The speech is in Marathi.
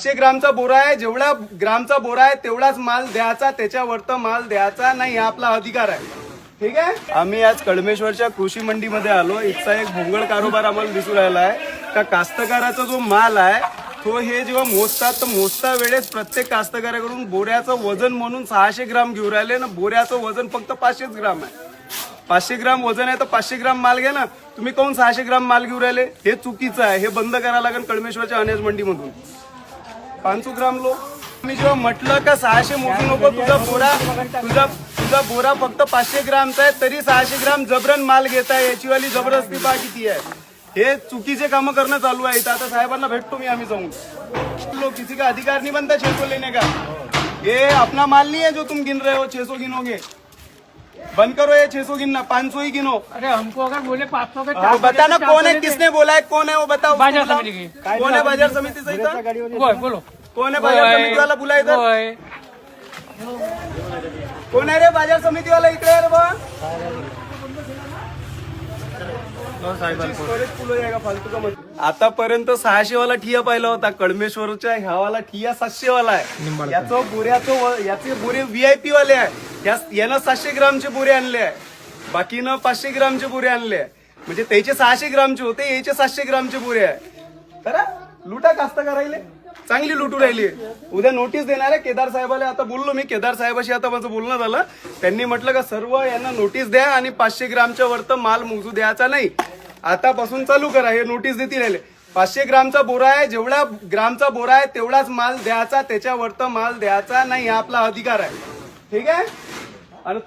500 ग्रामचा बोरा आहे, जेवढा ग्रामचा बोरा आहे तेवढाच माल द्यायचा, त्याच्यावर माल द्यायचा नाही, हा आपला अधिकार आहे. ठीक आहे. आम्ही आज कळमेश्वरच्या कृषी मंडीमध्ये आलो. इथचा एक भोंगळ कारोबार आम्हाला दिसून राहिला आहे का कास्तकाराचा जो माल आहे तो हे जेव्हा मोजतात तर मोजता वेळेस प्रत्येक कास्तकाराकडून बोऱ्याचं वजन म्हणून 600 ग्राम घेऊन राहिले ना, बोऱ्याचं वजन फक्त 500 ग्राम आहे. 500 ग्राम वजन आहे तर 500 ग्राम माल घ्या ना. तुम्ही कोण 600 ग्राम माल घेऊन राहिले? हे चुकीचं आहे. हे बंद करायला लागेल कळमेश्वरच्या अनाज मंडीमधून. 500 ग्राम लो. मी जेव्हा म्हटलं का 600 मोजू नको, तुझा बोरा फक्त 500 ग्रामचा आहे तरी 600 ग्राम जबरन माल घेत आहे. याची वाली जबरदस्ती पहा किती आहे. हे चुकीचे कामं करणं चालू आहे. आता साहेबांना भेटतो मी, आम्ही जाऊन. लोग किसी का अधिकार नहीं बनता 600 लेने का. ये अपना माल नहीं है जो तुम गिन रहे हो. 600 गिनोगे, बंद करो ये 600 गिनना, 500 ही गिनो. अरे हमको अगर बोले 500 के वो बताना कौन है, किसने बोला है, कौन है वो बताओ. बाजार समिति की. कौन है बाजार समिति से इधर? बोलो कौन है बाजार समिति वाला? बुला इधर. कोण आहे रे बाजार समिती वाला? इकडे रे बा. आतापर्यंत 600 वाला ठिया पाहिला होता. कळमेश्वरच्या ह्यावाला ठिया 700 वाला आहे. याचे बोरे VIP वाले आहे. यानं 700 ग्रामचे बोरे आणले आहे, बाकीनं 500 ग्रामचे बोरे आणले आहे. म्हणजे त्याचे 600 ग्रामचे होते, याचे 700 ग्रामचे बोरे आहे. करा लुटा कास्तकारायले, चांगली लुटू राहिली. उद्या नोटीस देणार आहे केदार साहेबाला. आता बोललो मी केदार साहेबाशी, आता माझं बोलणं झालं. त्यांनी म्हटलं का सर्व यांना नोटीस द्या आणि 500 ग्रामच्या वरत माल मोजू द्यायचा नाही. आतापासून चालू करा. हे नोटीस देतील राहिले. 500 ग्रामचा बोरा आहे, जेवढा ग्रामचा बोरा आहे तेवढाच माल द्यायचा, त्याच्यावरत माल द्यायचा नाही, हा आपला अधिकार आहे. ठीक आहे. आणि